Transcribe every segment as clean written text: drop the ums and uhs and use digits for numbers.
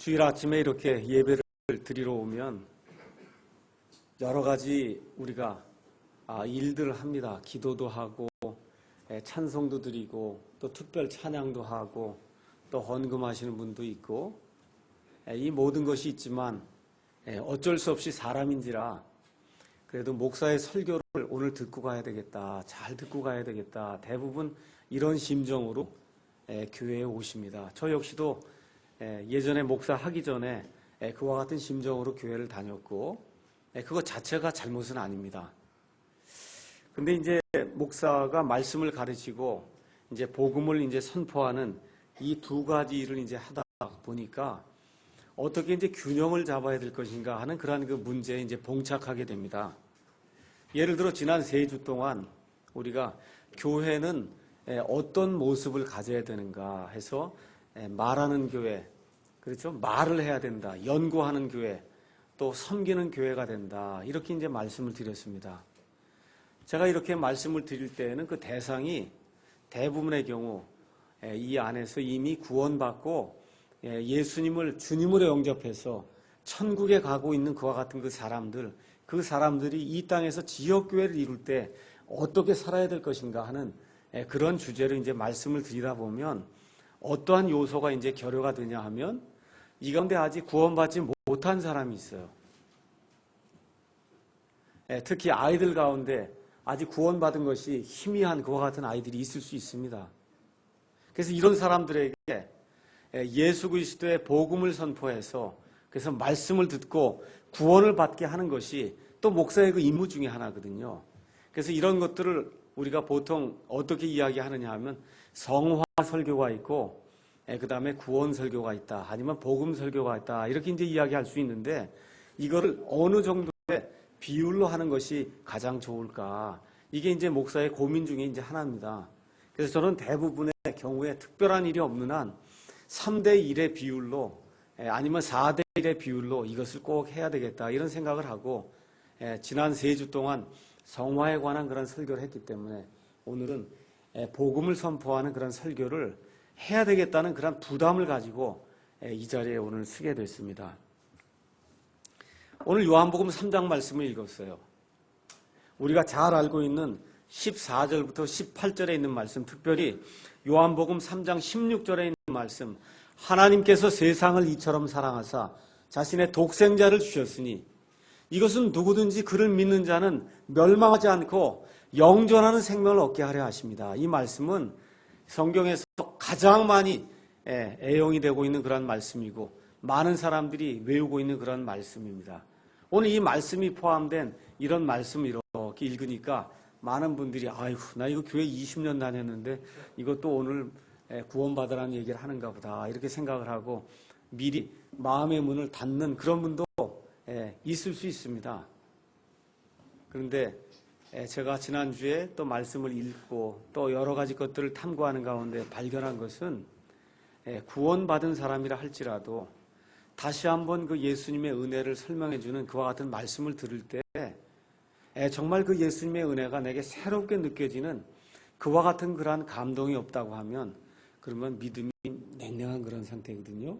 주일 아침에 이렇게 예배를 드리러 오면 여러 가지 우리가 일들을 합니다. 기도도 하고 찬송도 드리고 또 특별 찬양도 하고 또 헌금하시는 분도 있고 이 모든 것이 있지만 어쩔 수 없이 사람인지라 그래도 목사의 설교를 오늘 듣고 가야 되겠다. 잘 듣고 가야 되겠다. 대부분 이런 심정으로 교회에 오십니다. 저 역시도 예전에 목사 하기 전에 그와 같은 심정으로 교회를 다녔고 그것 자체가 잘못은 아닙니다. 근데 이제 목사가 말씀을 가르치고 이제 복음을 이제 선포하는 이 두 가지 일을 이제 하다 보니까 어떻게 이제 균형을 잡아야 될 것인가 하는 그러한 그 문제에 이제 봉착하게 됩니다. 예를 들어 지난 3주 동안 우리가 교회는 어떤 모습을 가져야 되는가 해서 말하는 교회, 그렇죠? 말을 해야 된다. 연구하는 교회, 또 섬기는 교회가 된다. 이렇게 이제 말씀을 드렸습니다. 제가 이렇게 말씀을 드릴 때에는 그 대상이 대부분의 경우 이 안에서 이미 구원받고 예수님을 주님으로 영접해서 천국에 가고 있는 그와 같은 그 사람들이 이 땅에서 지역교회를 이룰 때 어떻게 살아야 될 것인가 하는 그런 주제로 이제 말씀을 드리다 보면 어떠한 요소가 이제 결여가 되냐 하면 이 가운데 아직 구원받지 못한 사람이 있어요. 특히 아이들 가운데 아직 구원받은 것이 희미한 그와 같은 아이들이 있을 수 있습니다. 그래서 이런 사람들에게 예수 그리스도의 복음을 선포해서 그래서 말씀을 듣고 구원을 받게 하는 것이 또 목사의 그 임무 중에 하나거든요. 그래서 이런 것들을 우리가 보통 어떻게 이야기하느냐 하면 성화 설교가 있고 그 다음에 구원 설교가 있다. 아니면 복음 설교가 있다. 이렇게 이제 이야기할 수 있는데 이거를 어느 정도의 비율로 하는 것이 가장 좋을까. 이게 이제 목사의 고민 중에 이제 하나입니다. 그래서 저는 대부분의 경우에 특별한 일이 없는 한 3대1의 비율로 아니면 4대1의 비율로 이것을 꼭 해야 되겠다. 이런 생각을 하고 지난 3주 동안 성화에 관한 그런 설교를 했기 때문에 오늘은 복음을 선포하는 그런 설교를 해야 되겠다는 그런 부담을 가지고 이 자리에 오늘 서게 됐습니다. 오늘 요한복음 3장 말씀을 읽었어요. 우리가 잘 알고 있는 14절부터 18절에 있는 말씀, 특별히 요한복음 3장 16절에 있는 말씀, 하나님께서 세상을 이처럼 사랑하사 자신의 독생자를 주셨으니 이것은 누구든지 그를 믿는 자는 멸망하지 않고 영존하는 생명을 얻게 하려 하십니다. 이 말씀은 성경에서 가장 많이 애용이 되고 있는 그런 말씀이고 많은 사람들이 외우고 있는 그런 말씀입니다. 오늘 이 말씀이 포함된 이런 말씀을 이렇게 읽으니까 많은 분들이 아이고 나 이거 교회 20년 다녔는데 이것도 오늘 구원받으라는 얘기를 하는가 보다 이렇게 생각을 하고 미리 마음의 문을 닫는 그런 분도 있을 수 있습니다. 그런데 제가 지난주에 또 말씀을 읽고 또 여러 가지 것들을 탐구하는 가운데 발견한 것은 구원받은 사람이라 할지라도 다시 한번 그 예수님의 은혜를 설명해 주는 그와 같은 말씀을 들을 때 정말 그 예수님의 은혜가 내게 새롭게 느껴지는 그와 같은 그러한 감동이 없다고 하면 그러면 믿음이 냉랭한 그런 상태거든요.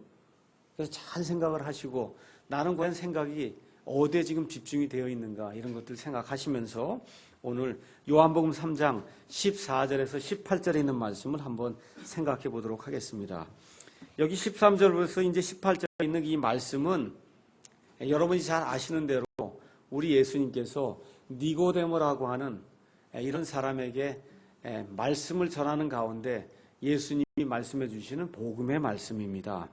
그래서 잘 생각을 하시고 나는 과연 생각이 어디에 지금 집중이 되어 있는가 이런 것들 생각하시면서 오늘 요한복음 3장 14절에서 18절에 있는 말씀을 한번 생각해 보도록 하겠습니다. 여기 13절부터 이제 18절에 있는 이 말씀은 여러분이 잘 아시는 대로 우리 예수님께서 니고데모라고 하는 이런 사람에게 말씀을 전하는 가운데 예수님이 말씀해 주시는 복음의 말씀입니다.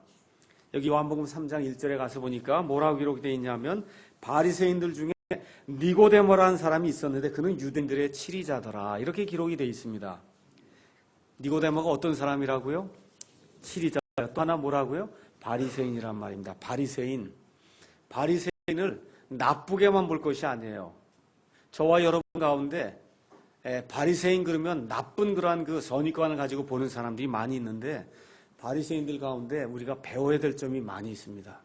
여기 요한복음 3장 1절에 가서 보니까 뭐라고 기록되어 있냐면 바리새인들 중에 니고데모라는 사람이 있었는데 그는 유대인들의 치리자더라. 이렇게 기록이 되어 있습니다. 니고데모가 어떤 사람이라고요? 치리자. 또 하나 뭐라고요? 바리새인이란 말입니다. 바리새인을 나쁘게만 볼 것이 아니에요. 저와 여러분 가운데 바리새인 그러면 나쁜 그러한 그 선입관을 가지고 보는 사람들이 많이 있는데 바리새인들 가운데 우리가 배워야 될 점이 많이 있습니다.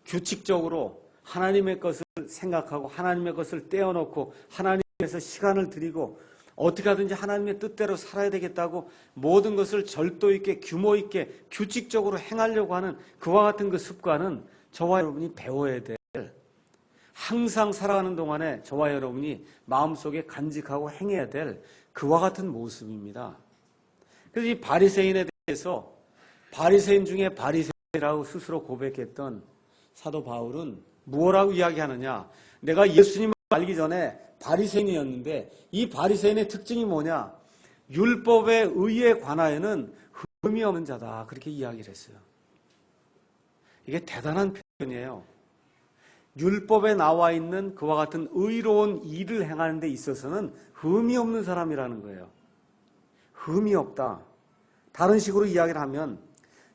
규칙적으로 하나님의 것을 생각하고 하나님의 것을 떼어놓고 하나님께서 시간을 드리고 어떻게 하든지 하나님의 뜻대로 살아야 되겠다고 모든 것을 절도 있게 규모 있게 규칙적으로 행하려고 하는 그와 같은 그 습관은 저와 여러분이 배워야 될, 항상 살아가는 동안에 저와 여러분이 마음속에 간직하고 행해야 될 그와 같은 모습입니다. 그래서 이 바리새인에 대해서 바리새인 중에 바리새인이라고 스스로 고백했던 사도 바울은 무엇라고 이야기하느냐? 내가 예수님을 알기 전에 바리새인이었는데 이 바리새인의 특징이 뭐냐? 율법의 의에 관하여는 흠이 없는 자다. 그렇게 이야기를 했어요. 이게 대단한 표현이에요. 율법에 나와 있는 그와 같은 의로운 일을 행하는 데 있어서는 흠이 없는 사람이라는 거예요. 흠이 없다. 다른 식으로 이야기를 하면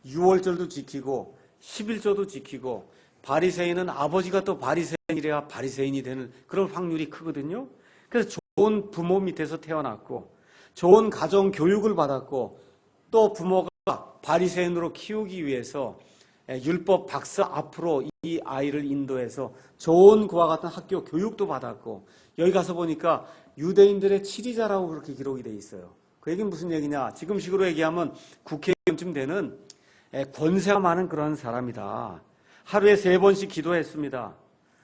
유월절도 지키고 11조도 지키고 바리새인은 아버지가 또 바리새인이래야 바리새인이 되는 그런 확률이 크거든요. 그래서 좋은 부모 밑에서 태어났고 좋은 가정 교육을 받았고 또 부모가 바리새인으로 키우기 위해서 율법 박사 앞으로 이 아이를 인도해서 좋은 그와 같은 학교 교육도 받았고 여기 가서 보니까 유대인들의 치리자라고 그렇게 기록이 돼 있어요. 그 얘기는 무슨 얘기냐? 지금식으로 얘기하면 국회의원쯤 되는 권세가 많은 그런 사람이다. 하루에 3번씩 기도했습니다.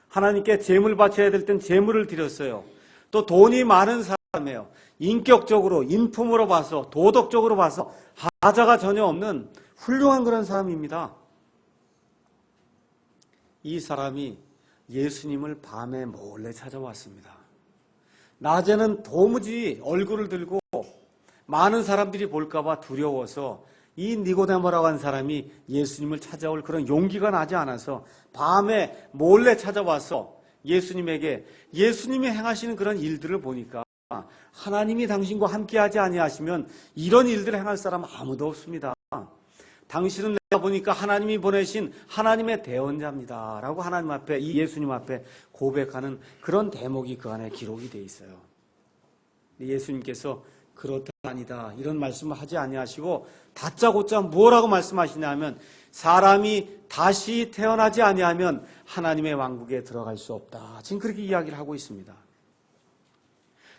하나님께 제물 바쳐야 될 땐 제물을 드렸어요. 또 돈이 많은 사람이에요. 인격적으로, 인품으로 봐서, 도덕적으로 봐서 하자가 전혀 없는 훌륭한 그런 사람입니다. 이 사람이 예수님을 밤에 몰래 찾아왔습니다. 낮에는 도무지 얼굴을 들고 많은 사람들이 볼까봐 두려워서 이 니고데모라고 하는 사람이 예수님을 찾아올 그런 용기가 나지 않아서 밤에 몰래 찾아와서 예수님에게 예수님이 행하시는 그런 일들을 보니까 하나님이 당신과 함께하지 아니하시면 이런 일들을 행할 사람 아무도 없습니다. 당신은 내가 보니까 하나님이 보내신 하나님의 대언자입니다. 라고 하나님 앞에, 이 예수님 앞에 고백하는 그런 대목이 그 안에 기록이 되어 있어요. 예수님께서 그렇다 아니다 이런 말씀을 하지 아니하시고 다짜고짜 뭐라고 말씀하시냐면 사람이 다시 태어나지 아니하면 하나님의 왕국에 들어갈 수 없다. 지금 그렇게 이야기를 하고 있습니다.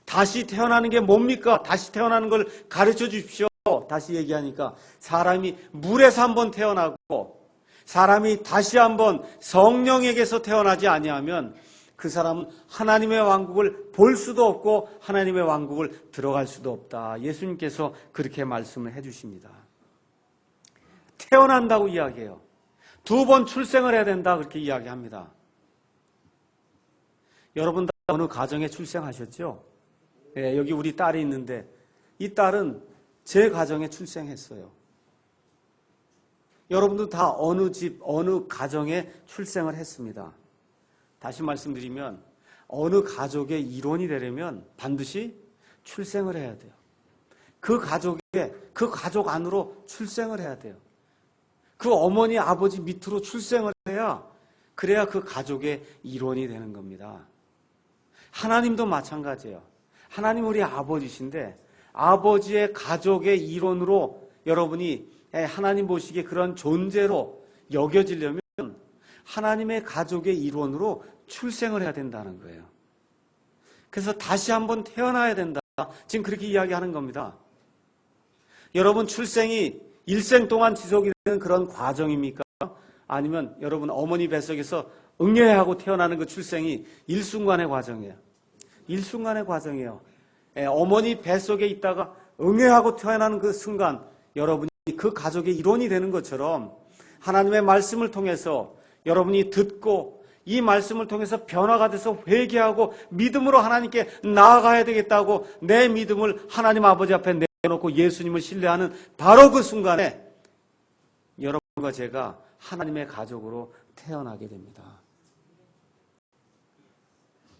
다시 태어나는 게 뭡니까? 다시 태어나는 걸 가르쳐 주십시오. 다시 얘기하니까 사람이 물에서 한번 태어나고 사람이 다시 한번 성령에게서 태어나지 아니하면 그 사람은 하나님의 왕국을 볼 수도 없고 하나님의 왕국을 들어갈 수도 없다. 예수님께서 그렇게 말씀을 해주십니다. 태어난다고 이야기해요. 2번 출생을 해야 된다 그렇게 이야기합니다. 여러분 다 어느 가정에 출생하셨죠? 네, 여기 우리 딸이 있는데 이 딸은 제 가정에 출생했어요. 여러분도 다 어느 집, 어느 가정에 출생을 했습니다. 다시 말씀드리면 어느 가족의 일원이 되려면 반드시 출생을 해야 돼요. 그 가족 안으로 출생을 해야 돼요. 그 어머니, 아버지 밑으로 출생을 해야 그래야 그 가족의 일원이 되는 겁니다. 하나님도 마찬가지예요. 하나님 우리 아버지신데 아버지의 가족의 일원으로 여러분이 하나님 보시기에 그런 존재로 여겨지려면 하나님의 가족의 일원으로 출생을 해야 된다는 거예요. 그래서 다시 한번 태어나야 된다. 지금 그렇게 이야기하는 겁니다. 여러분 출생이 일생 동안 지속이 되는 그런 과정입니까? 아니면 여러분 어머니 뱃속에서 응애하고 태어나는 그 출생이 일순간의 과정이에요. 일순간의 과정이에요. 어머니 뱃속에 있다가 응애하고 태어나는 그 순간 여러분이 그 가족의 일원이 되는 것처럼 하나님의 말씀을 통해서 여러분이 듣고 이 말씀을 통해서 변화가 돼서 회개하고 믿음으로 하나님께 나아가야 되겠다고 내 믿음을 하나님 아버지 앞에 내놓고 예수님을 신뢰하는 바로 그 순간에 여러분과 제가 하나님의 가족으로 태어나게 됩니다.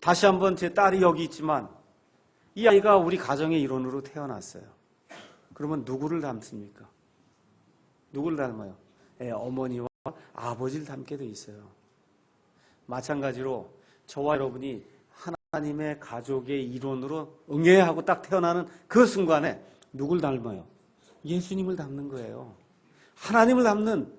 다시 한번 제 딸이 여기 있지만 이 아이가 우리 가정의 일원으로 태어났어요. 그러면 누구를 닮습니까? 누구를 닮아요? 어머니와 아버지를 닮게 돼 있어요. 마찬가지로 저와 여러분이 하나님의 가족의 일원으로 응애하고 딱 태어나는 그 순간에 누굴 닮아요? 예수님을 닮는 거예요. 하나님을 닮는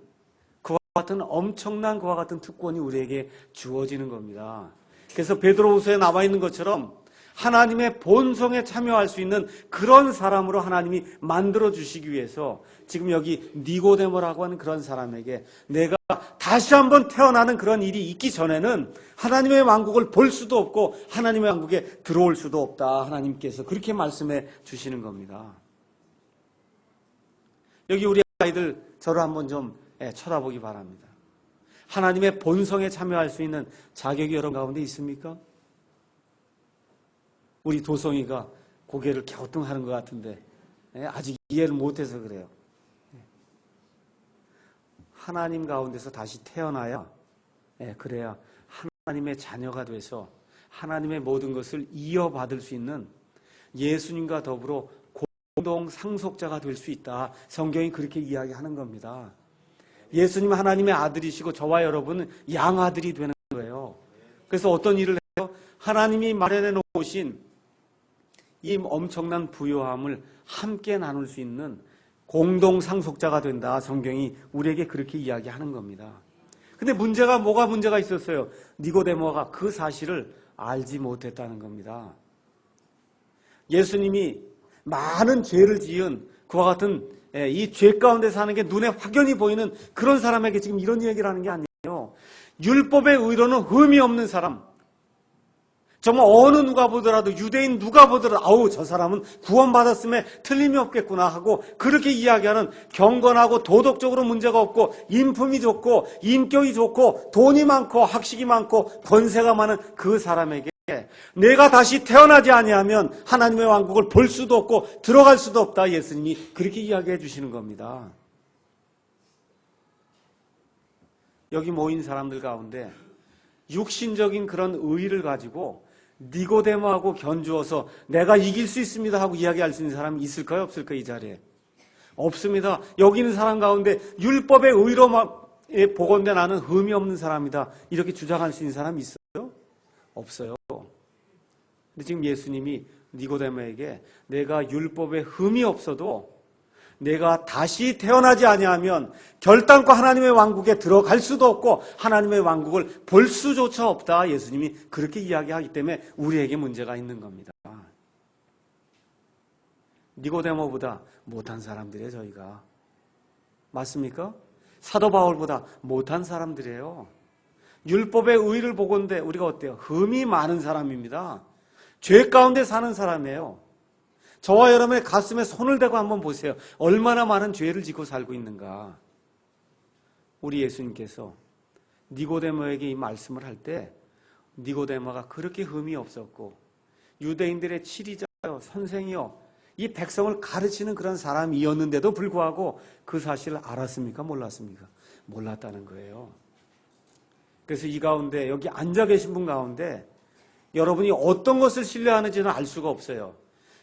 그와 같은 엄청난 그와 같은 특권이 우리에게 주어지는 겁니다. 그래서 베드로후서에 나와 있는 것처럼 하나님의 본성에 참여할 수 있는 그런 사람으로 하나님이 만들어 주시기 위해서 지금 여기 니고데모라고 하는 그런 사람에게 내가 다시 한번 태어나는 그런 일이 있기 전에는 하나님의 왕국을 볼 수도 없고 하나님의 왕국에 들어올 수도 없다. 하나님께서 그렇게 말씀해 주시는 겁니다. 여기 우리 아이들 저를 한번 좀 쳐다보기 바랍니다. 하나님의 본성에 참여할 수 있는 자격이 여러분 가운데 있습니까? 우리 도성이가 고개를 갸우뚱하는 것 같은데 아직 이해를 못해서 그래요. 하나님 가운데서 다시 태어나야 그래야 하나님의 자녀가 돼서 하나님의 모든 것을 이어받을 수 있는 예수님과 더불어 공동 상속자가 될 수 있다. 성경이 그렇게 이야기하는 겁니다. 예수님 하나님의 아들이시고 저와 여러분은 양아들이 되는 거예요. 그래서 어떤 일을 해요? 하나님이 마련해 놓으신 이 엄청난 부요함을 함께 나눌 수 있는 공동 상속자가 된다. 성경이 우리에게 그렇게 이야기하는 겁니다. 근데 뭐가 문제가 있었어요? 니고데모가 그 사실을 알지 못했다는 겁니다. 예수님이 많은 죄를 지은 그와 같은 이 죄 가운데 사는 게 눈에 확연히 보이는 그런 사람에게 지금 이런 얘기를 하는 게 아니에요. 율법의 의로는 흠이 없는 사람. 정말 어느 누가 보더라도 유대인 누가 보더라도 아우 저 사람은 구원받았음에 틀림이 없겠구나 하고 그렇게 이야기하는 경건하고 도덕적으로 문제가 없고 인품이 좋고 인격이 좋고 돈이 많고 학식이 많고 권세가 많은 그 사람에게 내가 다시 태어나지 아니하면 하나님의 왕국을 볼 수도 없고 들어갈 수도 없다. 예수님이 그렇게 이야기해 주시는 겁니다. 여기 모인 사람들 가운데 육신적인 그런 의의를 가지고 니고데모하고 견주어서 내가 이길 수 있습니다 하고 이야기할 수 있는 사람이 있을까요? 없을까요? 이 자리에 없습니다. 여기 있는 사람 가운데 율법의 의로 복원된 나는 흠이 없는 사람이다 이렇게 주장할 수 있는 사람이 있어요? 없어요. 근데 지금 예수님이 니고데모에게 내가 율법에 흠이 없어도 내가 다시 태어나지 아니하면 결단코 하나님의 왕국에 들어갈 수도 없고 하나님의 왕국을 볼 수조차 없다. 예수님이 그렇게 이야기하기 때문에 우리에게 문제가 있는 겁니다. 니고데모보다 못한 사람들이에요. 저희가. 맞습니까? 사도 바울보다 못한 사람들이에요. 율법의 의를 보건대 우리가 어때요? 흠이 많은 사람입니다. 죄 가운데 사는 사람이에요. 저와 여러분의 가슴에 손을 대고 한번 보세요. 얼마나 많은 죄를 짓고 살고 있는가. 우리 예수님께서 니고데모에게 이 말씀을 할 때 니고데모가 그렇게 흠이 없었고 유대인들의 치리자요 선생이요 이 백성을 가르치는 그런 사람이었는데도 불구하고 그 사실을 알았습니까? 몰랐습니까? 몰랐다는 거예요. 그래서 이 가운데 여기 앉아 계신 분 가운데 여러분이 어떤 것을 신뢰하는지는 알 수가 없어요.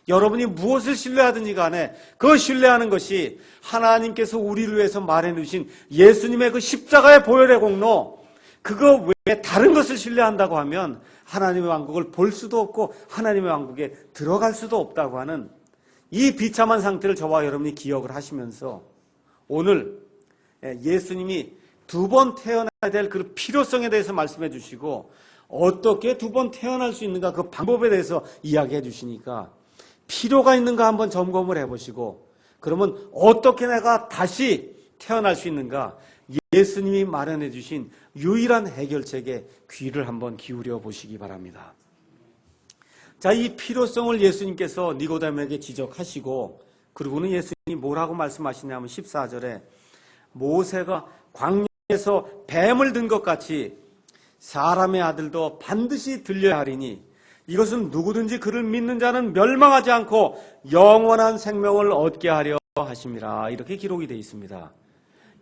여러분이 무엇을 신뢰하든지 간에 그 신뢰하는 것이 하나님께서 우리를 위해서 말해 주신 예수님의 그 십자가의 보혈의 공로 그거 외에 다른 것을 신뢰한다고 하면 하나님의 왕국을 볼 수도 없고 하나님의 왕국에 들어갈 수도 없다고 하는 이 비참한 상태를 저와 여러분이 기억을 하시면서 오늘 예수님이 두 번 태어나야 될 그 필요성에 대해서 말씀해 주시고 어떻게 두 번 태어날 수 있는가 그 방법에 대해서 이야기해 주시니까 필요가 있는가 한번 점검을 해보시고 그러면 어떻게 내가 다시 태어날 수 있는가 예수님이 마련해 주신 유일한 해결책에 귀를 한번 기울여 보시기 바랍니다. 자, 이 필요성을 예수님께서 니고데모에게 지적하시고 그리고는 예수님이 뭐라고 말씀하시냐면 14절에 모세가 광야에서 뱀을 든 것 같이 사람의 아들도 반드시 들려야 하리니 이것은 누구든지 그를 믿는 자는 멸망하지 않고 영원한 생명을 얻게 하려 하심이라. 이렇게 기록이 되어 있습니다.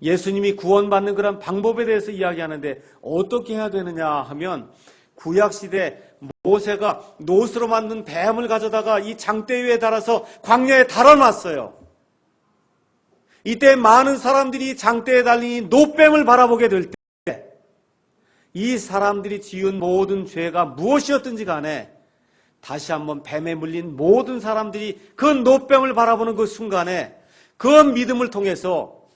예수님이 구원받는 그런 방법에 대해서 이야기하는데 어떻게 해야 되느냐 하면 구약시대 모세가 노스로 만든 뱀을 가져다가 이 장대 위에 달아서 광야에 달아놨어요. 이때 많은 사람들이 장대에 달린 이 노뱀을 바라보게 될 때 이 사람들이 지은 모든 죄가 무엇이었든지 간에 다시 한번 뱀에 물린 모든 사람들이 그 노뱀을 바라보는 그 순간에 그 믿음을 통해서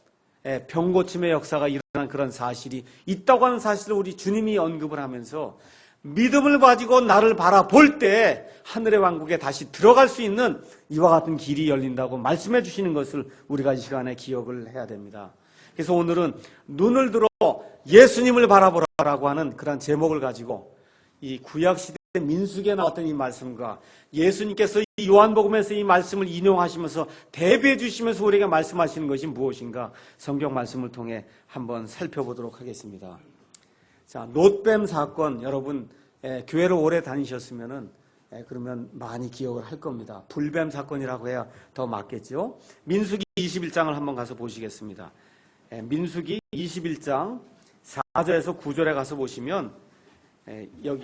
병고침의 역사가 일어난 그런 사실이 있다고 하는 사실을 우리 주님이 언급을 하면서 믿음을 가지고 나를 바라볼 때 하늘의 왕국에 다시 들어갈 수 있는 이와 같은 길이 열린다고 말씀해 주시는 것을 우리가 이 시간에 기억을 해야 됩니다. 그래서 오늘은 눈을 들어 예수님을 바라보라라고 하는 그런 제목을 가지고 이 구약시대 민수기에 나왔던 이 말씀과 예수님께서 이 요한복음에서 이 말씀을 인용하시면서 대비해 주시면서 우리에게 말씀하시는 것이 무엇인가 성경 말씀을 통해 한번 살펴보도록 하겠습니다. 자, 놋뱀 사건, 여러분 교회를 오래 다니셨으면은 그러면 많이 기억을 할 겁니다. 불뱀 사건이라고 해야 더 맞겠죠. 민수기 21장을 한번 가서 보시겠습니다. 민수기 21장 4절에서 9절에 가서 보시면 여기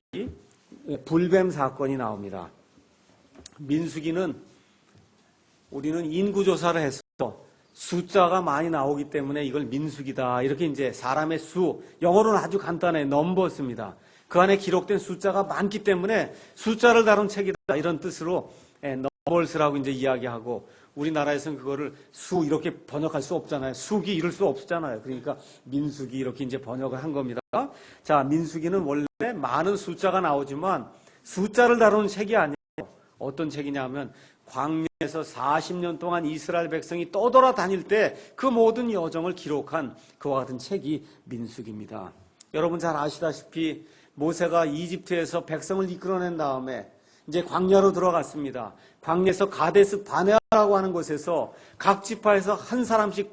불뱀 사건이 나옵니다. 민수기는 우리는 인구조사를 해서 숫자가 많이 나오기 때문에 이걸 민수기다. 이렇게 이제 사람의 수, 영어로는 아주 간단해. 넘버스입니다. 그 안에 기록된 숫자가 많기 때문에 숫자를 다룬 책이다. 이런 뜻으로 넘버스라고 이제 이야기하고 우리나라에서는 그거를 수 이렇게 번역할 수 없잖아요. 수기 이럴 수 없잖아요. 그러니까 민수기 이렇게 이제 번역을 한 겁니다. 자, 민수기는 원래 많은 숫자가 나오지만 숫자를 다루는 책이 아니에요. 어떤 책이냐면 광야에서 40년 동안 이스라엘 백성이 떠돌아다닐 때 그 모든 여정을 기록한 그와 같은 책이 민수기입니다. 여러분 잘 아시다시피 모세가 이집트에서 백성을 이끌어낸 다음에 이제 광야로 들어갔습니다. 광야에서 가데스 바네아라고 하는 곳에서 각 지파에서 한 사람씩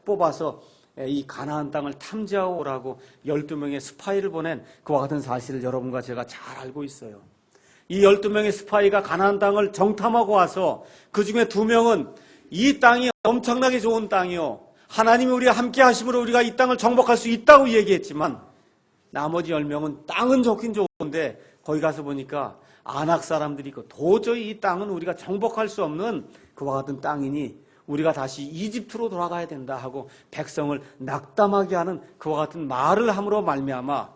뽑아서 이 가나안 땅을 탐지하고 오라고 12명의 스파이를 보낸 그와 같은 사실을 여러분과 제가 잘 알고 있어요. 이 12명의 스파이가 가나안 땅을 정탐하고 와서 그 중에 2명은 이 땅이 엄청나게 좋은 땅이요. 하나님이 우리와 함께 하심으로 우리가 이 땅을 정복할 수 있다고 얘기했지만 나머지 10명은 땅은 좋긴 좋은데 거기 가서 보니까 아낙 사람들이 있고 도저히 이 땅은 우리가 정복할 수 없는 그와 같은 땅이니 우리가 다시 이집트로 돌아가야 된다 하고 백성을 낙담하게 하는 그와 같은 말을 함으로 말미암아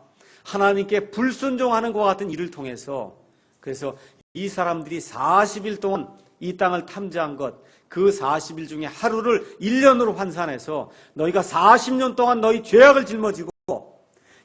하나님께 불순종하는 그와 같은 일을 통해서 그래서 이 사람들이 40일 동안 이 땅을 탐지한 것, 그 40일 중에 하루를 1년으로 환산해서 너희가 40년 동안 너희 죄악을 짊어지고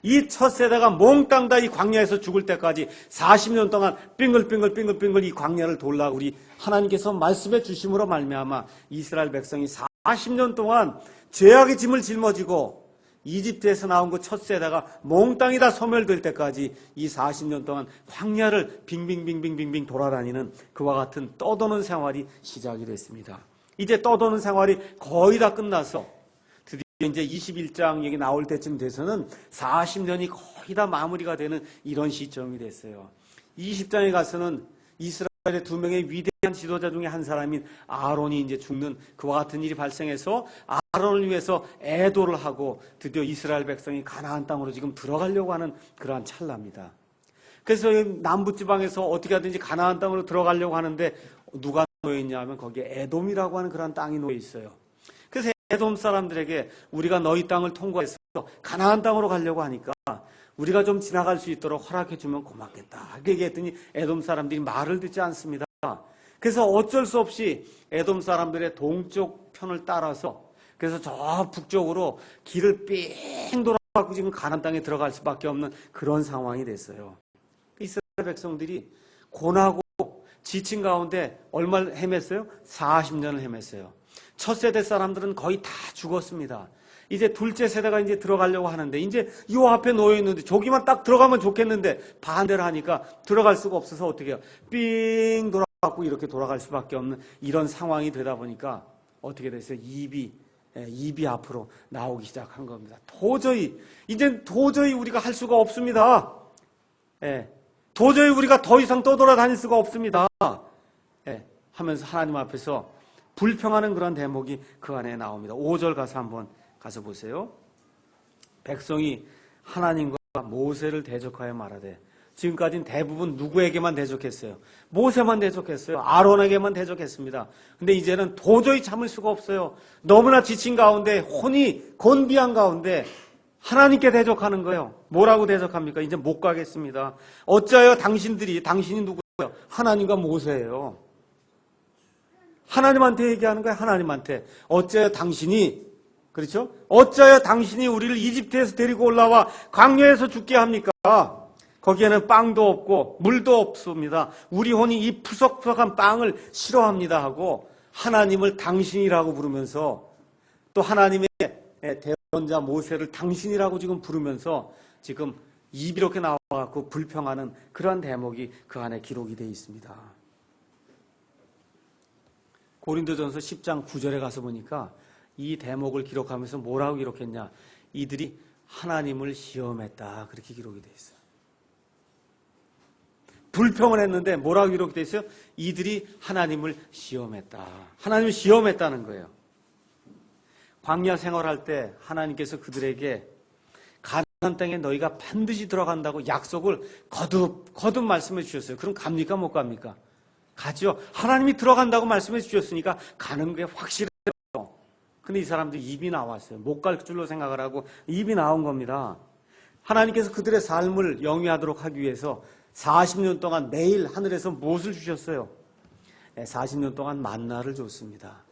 이 첫 세대가 몽땅 다 이 광야에서 죽을 때까지 40년 동안 빙글빙글 이 광야를 돌라 우리 하나님께서 말씀해 주심으로 말미암아 이스라엘 백성이 40년 동안 죄악의 짐을 짊어지고 이집트에서 나온 그 첫 세대가 몽땅이 다 소멸될 때까지 이 40년 동안 광야를 빙빙빙빙빙 돌아다니는 그와 같은 떠도는 생활이 시작이 됐습니다. 이제 떠도는 생활이 거의 다 끝나서 드디어 이제 21장 여기 나올 때쯤 돼서는 40년이 거의 다 마무리가 되는 이런 시점이 됐어요. 20장에 가서는 이스라엘의 2명의 위대한 지도자 중에 한 사람인 아론이 이제 죽는 그와 같은 일이 발생해서 아론을 위해서 애도를 하고 드디어 이스라엘 백성이 가나안 땅으로 지금 들어가려고 하는 그러한 찰나입니다. 그래서 남부지방에서 어떻게 하든지 가나안 땅으로 들어가려고 하는데 누가 놓여 있냐면 거기에 에돔이라고 하는 그러한 땅이 놓여 있어요. 그래서 에돔 사람들에게 우리가 너희 땅을 통과해서 가나안 땅으로 가려고 하니까 우리가 좀 지나갈 수 있도록 허락해 주면 고맙겠다. 그렇게 얘기했더니 에돔 사람들이 말을 듣지 않습니다. 그래서 어쩔 수 없이 에돔 사람들의 동쪽 편을 따라서 그래서 저 북쪽으로 길을 삥 돌아가고 지금 가나안 땅에 들어갈 수밖에 없는 그런 상황이 됐어요. 이스라엘 백성들이 고나고 지친 가운데 얼마를 헤맸어요? 40년을 헤맸어요. 첫 세대 사람들은 거의 다 죽었습니다. 이제 둘째 세대가 이제 들어가려고 하는데 이제 이 앞에 놓여 있는데 저기만 딱 들어가면 좋겠는데 반대를 하니까 들어갈 수가 없어서 어떻게 해요? 삥 돌아가고 이렇게 돌아갈 수밖에 없는 이런 상황이 되다 보니까 어떻게 됐어요? 입이 앞으로 나오기 시작한 겁니다. 이젠 도저히 우리가 할 수가 없습니다. 도저히 우리가 더 이상 떠돌아다닐 수가 없습니다. 하면서 하나님 앞에서 불평하는 그런 대목이 그 안에 나옵니다. 5절 한번 가서 보세요. 백성이 하나님과 모세를 대적하여 말하되 지금까지는 대부분 누구에게만 대적했어요? 모세만 대적했어요. 아론에게만 대적했습니다. 근데 이제는 도저히 참을 수가 없어요. 너무나 지친 가운데 혼이 곤비한 가운데 하나님께 대적하는 거예요. 뭐라고 대적합니까? 이제 못 가겠습니다. 어찌하여 당신이 누구예요? 하나님과 모세예요. 하나님한테 얘기하는 거예요. 하나님한테. 어찌하여 당신이 그렇죠? 어찌하여 당신이 우리를 이집트에서 데리고 올라와 광야에서 죽게 합니까? 거기에는 빵도 없고 물도 없습니다. 우리 혼이 이 푸석푸석한 빵을 싫어합니다 하고 하나님을 당신이라고 부르면서 또 하나님의 대언자 모세를 당신이라고 지금 부르면서 지금 입이 이렇게 나와갖고 불평하는 그러한 대목이 그 안에 기록이 되어 있습니다. 고린도전서 10장 9절에 가서 보니까 이 대목을 기록하면서 뭐라고 기록했냐? 이들이 하나님을 시험했다. 그렇게 기록이 되어 있어요. 불평을 했는데 뭐라고 기록이 되어 있어요? 이들이 하나님을 시험했다. 하나님을 시험했다는 거예요. 광야 생활할 때 하나님께서 그들에게 가나안 땅에 너희가 반드시 들어간다고 약속을 거듭 말씀해 주셨어요. 그럼 갑니까? 못 갑니까? 가죠. 하나님이 들어간다고 말씀해 주셨으니까 가는 게 확실해요. 근데 이 사람들 입이 나왔어요. 못 갈 줄로 생각을 하고 입이 나온 겁니다. 하나님께서 그들의 삶을 영위하도록 하기 위해서 40년 동안 매일 하늘에서 무엇을 주셨어요? 40년 동안 만나를 줬습니다.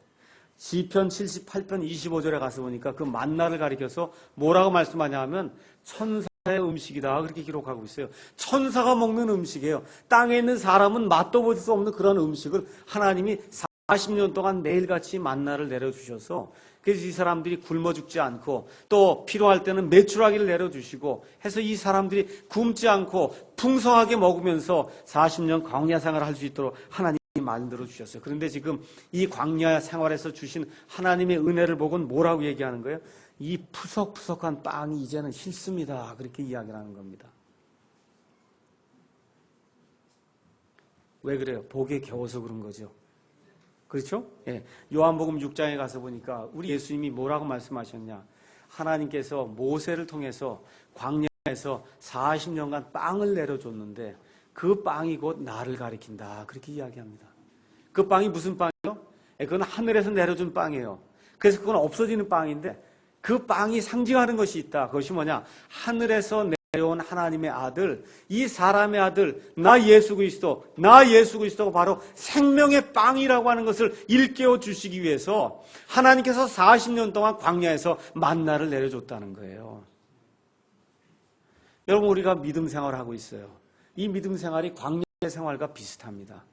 시편 78편 25절에 가서 보니까 그 만나를 가리켜서 뭐라고 말씀하냐 하면 천사의 음식이다 그렇게 기록하고 있어요. 천사가 먹는 음식이에요. 땅에 있는 사람은 맛도 볼 수 없는 그런 음식을 하나님이 40년 동안 매일같이 만나를 내려주셔서 그래서 이 사람들이 굶어 죽지 않고 또 필요할 때는 메추라기를 내려주시고 해서 이 사람들이 굶지 않고 풍성하게 먹으면서 40년 광야 생활을 할 수 있도록 하나님이 만들어 주셨어요. 그런데 지금 이 광야 생활에서 주신 하나님의 은혜를 보고는 뭐라고 얘기하는 거예요? 이 푸석푸석한 빵이 이제는 싫습니다. 그렇게 이야기를 하는 겁니다. 왜 그래요? 복에 겨워서 그런 거죠. 그렇죠? 예. 요한복음 6장에 가서 보니까 우리 예수님이 뭐라고 말씀하셨냐? 하나님께서 모세를 통해서 광야에서 40년간 빵을 내려줬는데 그 빵이 곧 나를 가리킨다. 그렇게 이야기합니다. 그 빵이 무슨 빵이요? 그건 하늘에서 내려준 빵이에요. 그래서 그건 없어지는 빵인데 그 빵이 상징하는 것이 있다. 그것이 뭐냐? 하늘에서 내려온 하나님의 아들, 이 사람의 아들, 나 예수 그리스도가 바로 생명의 빵이라고 하는 것을 일깨워 주시기 위해서 하나님께서 40년 동안 광야에서 만나를 내려줬다는 거예요. 여러분, 우리가 믿음 생활을 하고 있어요. 이 믿음 생활이 광야 생활과 비슷합니다.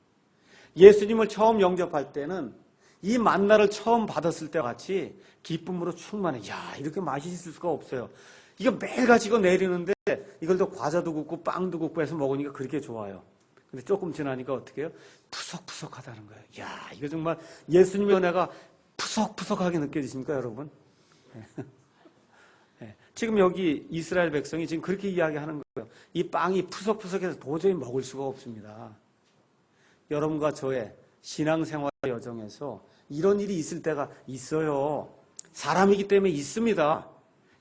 예수님을 처음 영접할 때는 이 만나를 처음 받았을 때 같이 기쁨으로 충만해. 야, 이렇게 맛있을 수가 없어요. 이거 매일같이 이거 내리는데 이걸 또 과자도 굽고 빵도 굽고 해서 먹으니까 그렇게 좋아요. 근데 조금 지나니까 어떻게 해요? 푸석푸석하다는 거예요. 야, 이거 정말 예수님의 은혜가 푸석푸석하게 느껴지십니까, 여러분? 지금 여기 이스라엘 백성이 지금 그렇게 이야기하는 거예요. 이 빵이 푸석푸석해서 도저히 먹을 수가 없습니다. 여러분과 저의 신앙생활 여정에서 이런 일이 있을 때가 있어요. 사람이기 때문에 있습니다.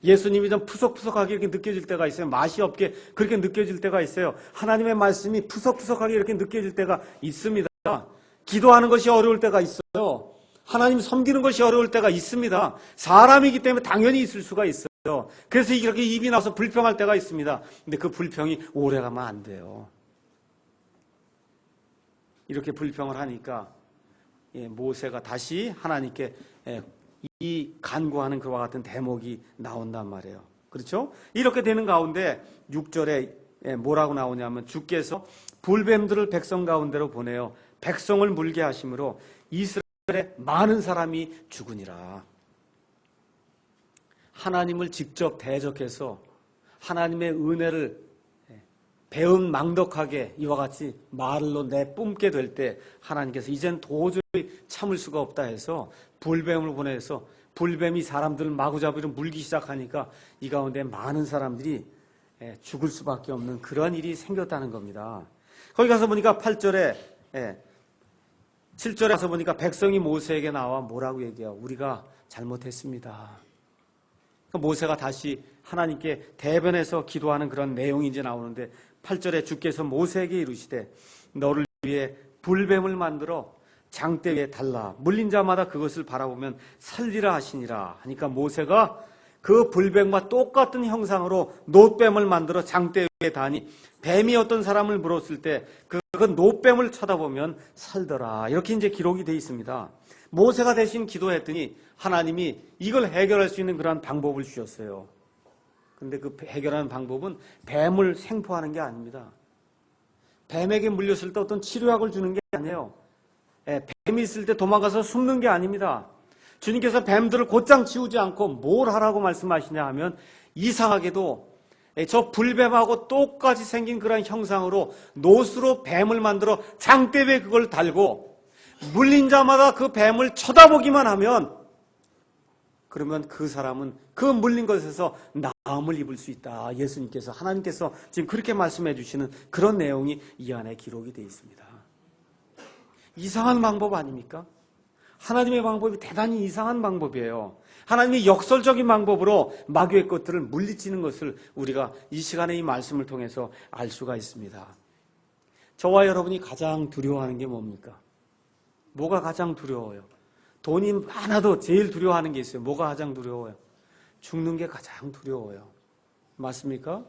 예수님이 좀 푸석푸석하게 이렇게 느껴질 때가 있어요. 맛이 없게 그렇게 느껴질 때가 있어요. 하나님의 말씀이 푸석푸석하게 이렇게 느껴질 때가 있습니다. 기도하는 것이 어려울 때가 있어요. 하나님 섬기는 것이 어려울 때가 있습니다. 사람이기 때문에 당연히 있을 수가 있어요. 그래서 이렇게 입이 나서 불평할 때가 있습니다. 근데 그 불평이 오래가면 안 돼요. 이렇게 불평을 하니까 모세가 다시 하나님께 이 간구하는 그와 같은 대목이 나온단 말이에요. 그렇죠? 이렇게 되는 가운데 6절에 뭐라고 나오냐면 주께서 불뱀들을 백성 가운데로 보내어 백성을 물게 하심으로 이스라엘의 많은 사람이 죽으니라. 하나님을 직접 대적해서 하나님의 은혜를 배은망덕하게 이와 같이 말로 내뿜게 될 때 하나님께서 이젠 도저히 참을 수가 없다 해서 불뱀을 보내서 불뱀이 사람들을 마구잡이로 물기 시작하니까 이 가운데 많은 사람들이 죽을 수밖에 없는 그런 일이 생겼다는 겁니다. 거기 가서 보니까 8절에 7절에 가서 보니까 백성이 모세에게 나와 뭐라고 얘기해요? 우리가 잘못했습니다. 모세가 다시 하나님께 대변해서 기도하는 그런 내용이 이제 나오는데 8절에 주께서 모세에게 이르시되 너를 위해 불뱀을 만들어 장대 위에 달라 물린 자마다 그것을 바라보면 살리라 하시니라 하니까 모세가 그 불뱀과 똑같은 형상으로 놋뱀을 만들어 장대 위에 다니 뱀이 어떤 사람을 물었을 때 그 놋뱀을 쳐다보면 살더라. 이렇게 이제 기록이 되어 있습니다. 모세가 대신 기도했더니 하나님이 이걸 해결할 수 있는 그러한 방법을 주셨어요. 근데 그 해결하는 방법은 뱀을 생포하는 게 아닙니다. 뱀에게 물렸을 때 어떤 치료약을 주는 게 아니에요. 뱀이 있을 때 도망가서 숨는 게 아닙니다. 주님께서 뱀들을 곧장 치우지 않고 뭘 하라고 말씀하시냐 하면 이상하게도 저 불뱀하고 똑같이 생긴 그런 형상으로 노스로 뱀을 만들어 장대에 그걸 달고 물린 자마다 그 뱀을 쳐다보기만 하면 그러면 그 사람은 그 물린 것에서 나음을 입을 수 있다. 예수님께서 하나님께서 지금 그렇게 말씀해 주시는 그런 내용이 이 안에 기록이 되어 있습니다. 이상한 방법 아닙니까? 하나님의 방법이 대단히 이상한 방법이에요. 하나님이 역설적인 방법으로 마귀의 것들을 물리치는 것을 우리가 이 시간에 이 말씀을 통해서 알 수가 있습니다. 저와 여러분이 가장 두려워하는 게 뭡니까? 뭐가 가장 두려워요? 돈이 많아도 제일 두려워하는 게 있어요. 뭐가 가장 두려워요? 죽는 게 가장 두려워요. 맞습니까?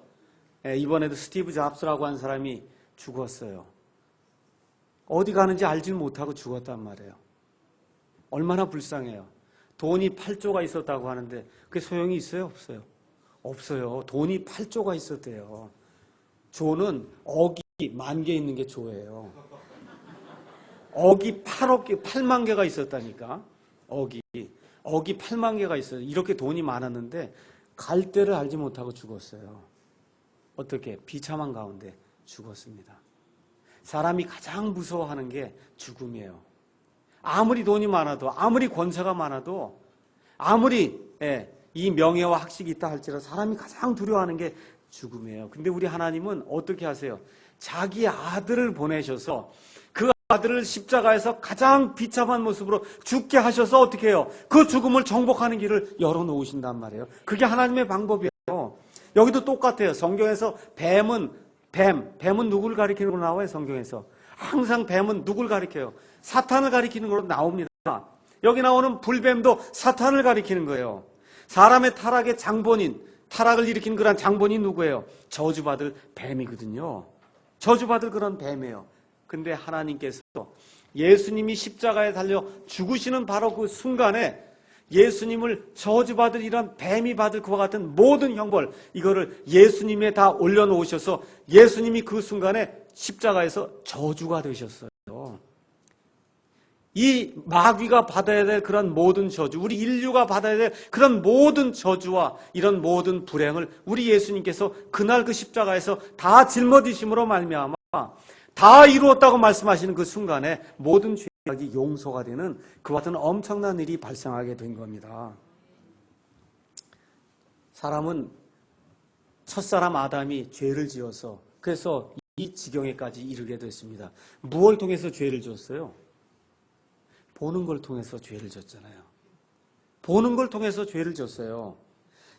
이번에도 스티브 잡스라고 하는 사람이 죽었어요. 어디 가는지 알지 못하고 죽었단 말이에요. 얼마나 불쌍해요. 돈이 8조가 있었다고 하는데 그게 소용이 있어요? 없어요? 없어요. 돈이 8조가 있었대요. 조는 억이 10,000개 있는 게 조예요. 억이 8만 개가 있었다니까. 억이 8만 개가 있어요. 이렇게 돈이 많았는데 갈 데를 알지 못하고 죽었어요. 어떻게? 비참한 가운데 죽었습니다. 사람이 가장 무서워하는 게 죽음이에요. 아무리 돈이 많아도, 아무리 권세가 많아도, 아무리 이 명예와 학식이 있다 할지라도 사람이 가장 두려워하는 게 죽음이에요. 근데 우리 하나님은 어떻게 하세요? 자기 아들을 보내셔서 그 아들을 십자가에서 가장 비참한 모습으로 죽게 하셔서 어떻게 해요? 그 죽음을 정복하는 길을 열어놓으신단 말이에요. 그게 하나님의 방법이에요. 여기도 똑같아요. 성경에서 뱀은 누구를 가리키는 걸로 나와요? 성경에서. 항상 뱀은 누구를 가리켜요? 사탄을 가리키는 걸로 나옵니다. 여기 나오는 불뱀도 사탄을 가리키는 거예요. 사람의 타락의 장본인, 타락을 일으킨 그런 장본인 누구예요? 저주받을 뱀이거든요. 저주받을 그런 뱀이에요. 근데 하나님께서 예수님이 십자가에 달려 죽으시는 바로 그 순간에 예수님을 저주받을 이런 뱀이 받을 그와 같은 모든 형벌, 이거를 예수님에 다 올려놓으셔서 예수님이 그 순간에 십자가에서 저주가 되셨어요. 이 마귀가 받아야 될 그런 모든 저주, 우리 인류가 받아야 될 그런 모든 저주와 이런 모든 불행을 우리 예수님께서 그날 그 십자가에서 다 짊어지심으로 말미암아 다 이루었다고 말씀하시는 그 순간에 모든 죄악이 용서가 되는 그와 같은 엄청난 일이 발생하게 된 겁니다. 사람은 첫사람 아담이 죄를 지어서 그래서 이 지경에까지 이르게 됐습니다. 무엇을 통해서 죄를 지었어요? 보는 걸 통해서 죄를 졌잖아요. 보는 걸 통해서 죄를 졌어요.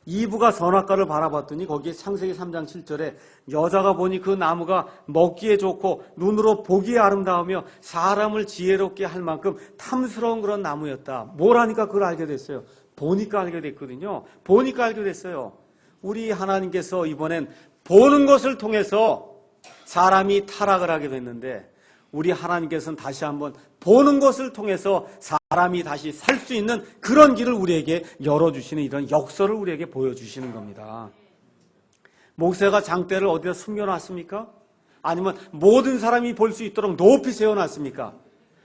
이브가 선악과를 바라봤더니 거기에 창세기 3장 7절에 여자가 보니 그 나무가 먹기에 좋고 눈으로 보기에 아름다우며 사람을 지혜롭게 할 만큼 탐스러운 그런 나무였다. 뭘 하니까 그걸 알게 됐어요? 보니까 알게 됐거든요. 보니까 알게 됐어요. 우리 하나님께서 이번엔 보는 것을 통해서 사람이 타락을 하게 됐는데 우리 하나님께서는 다시 한번 보는 것을 통해서 사람이 다시 살 수 있는 그런 길을 우리에게 열어주시는 이런 역설을 우리에게 보여주시는 겁니다. 모세가 장대를 어디다 숨겨놨습니까? 아니면 모든 사람이 볼 수 있도록 높이 세워놨습니까?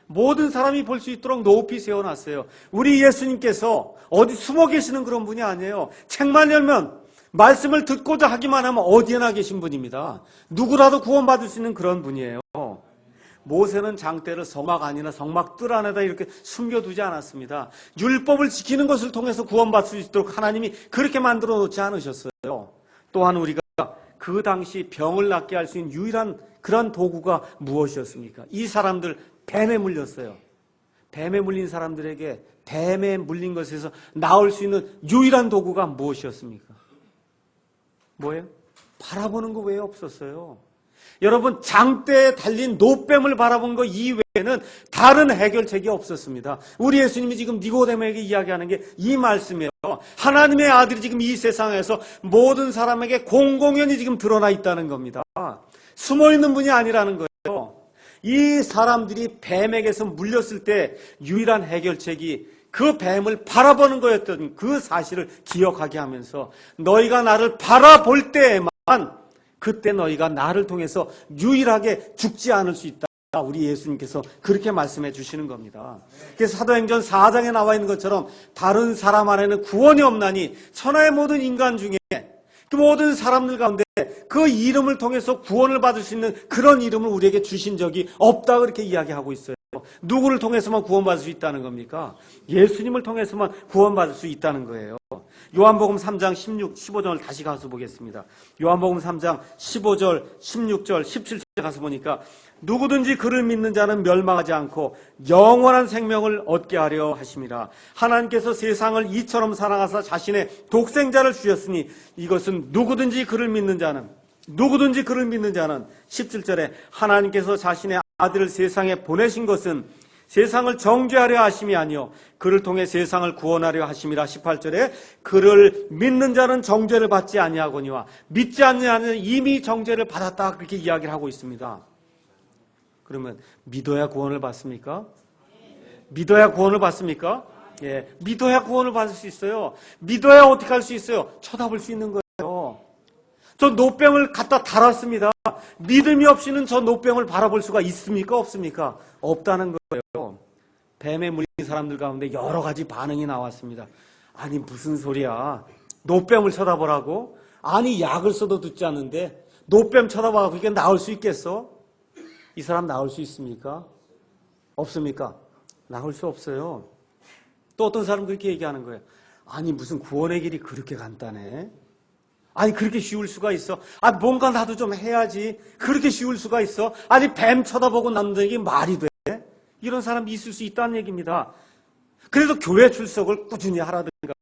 모든 사람이 볼 수 있도록 높이 세워놨어요. 우리 예수님께서 어디 숨어 계시는 그런 분이 아니에요. 책만 열면 말씀을 듣고자 하기만 하면 어디에나 계신 분입니다. 누구라도 구원받을 수 있는 그런 분이에요. 모세는 장대를 성막 안이나 성막 뜰 안에다 이렇게 숨겨두지 않았습니다. 율법을 지키는 것을 통해서 구원받을 수 있도록 하나님이 그렇게 만들어 놓지 않으셨어요. 또한 우리가 그 당시 병을 낫게 할 수 있는 유일한 그런 도구가 무엇이었습니까? 이 사람들 뱀에 물렸어요. 뱀에 물린 사람들에게 뱀에 물린 것에서 나올 수 있는 유일한 도구가 무엇이었습니까? 뭐예요? 바라보는 거 외에 없었어요. 여러분, 장대에 달린 노뱀을 바라본 거 이외에는 다른 해결책이 없었습니다. 우리 예수님이 지금 니고데모에게 이야기하는 게 이 말씀이에요. 하나님의 아들이 지금 이 세상에서 모든 사람에게 공공연히 지금 드러나 있다는 겁니다. 숨어있는 분이 아니라는 거예요. 이 사람들이 뱀에게서 물렸을 때 유일한 해결책이 그 뱀을 바라보는 거였던 그 사실을 기억하게 하면서 너희가 나를 바라볼 때에만 그때 너희가 나를 통해서 유일하게 죽지 않을 수 있다. 우리 예수님께서 그렇게 말씀해 주시는 겁니다. 그래서 사도행전 4장에 나와 있는 것처럼 다른 사람 안에는 구원이 없나니 천하의 모든 인간 중에 그 모든 사람들 가운데 그 이름을 통해서 구원을 받을 수 있는 그런 이름을 우리에게 주신 적이 없다 그렇게 이야기하고 있어요. 누구를 통해서만 구원받을 수 있다는 겁니까? 예수님을 통해서만 구원받을 수 있다는 거예요. 요한복음 3장 16, 15절을 다시 가서 보겠습니다. 요한복음 3장 15절, 16절, 17절 가서 보니까 누구든지 그를 믿는 자는 멸망하지 않고 영원한 생명을 얻게 하려 하심이라. 하나님께서 세상을 이처럼 사랑하사 자신의 독생자를 주셨으니 이것은 누구든지 그를 믿는 자는 17절에 하나님께서 자신의 아들을 세상에 보내신 것은 세상을 정죄하려 하심이 아니요 그를 통해 세상을 구원하려 하심이라. 18절에 그를 믿는 자는 정죄를 받지 아니하거니와 믿지 않는 자는 이미 정죄를 받았다 그렇게 이야기를 하고 있습니다. 그러면 믿어야 구원을 받습니까? 믿어야 구원을 받습니까? 예, 믿어야 구원을 받을 수 있어요. 믿어야 어떻게 할 수 있어요? 쳐다볼 수 있는 거예요. 저 노병을 갖다 달았습니다. 믿음이 없이는 저 노병을 바라볼 수가 있습니까? 없습니까? 없다는 거예요. 뱀에 물린 사람들 가운데 여러 가지 반응이 나왔습니다. 아니 무슨 소리야? 노병을 쳐다보라고? 아니 약을 써도 듣지 않는데 노병 쳐다봐서 이게 나을 수 있겠어? 이 사람 나올 수 있습니까? 없습니까? 나올 수 없어요. 또 어떤 사람은 그렇게 얘기하는 거예요. 아니 무슨 구원의 길이 그렇게 간단해? 아니 그렇게 쉬울 수가 있어? 아 뭔가 나도 좀 해야지. 그렇게 쉬울 수가 있어? 아니 뱀 쳐다보고 남는 게 말이 돼? 이런 사람이 있을 수 있다는 얘기입니다. 그래서 교회 출석을 꾸준히 하라든가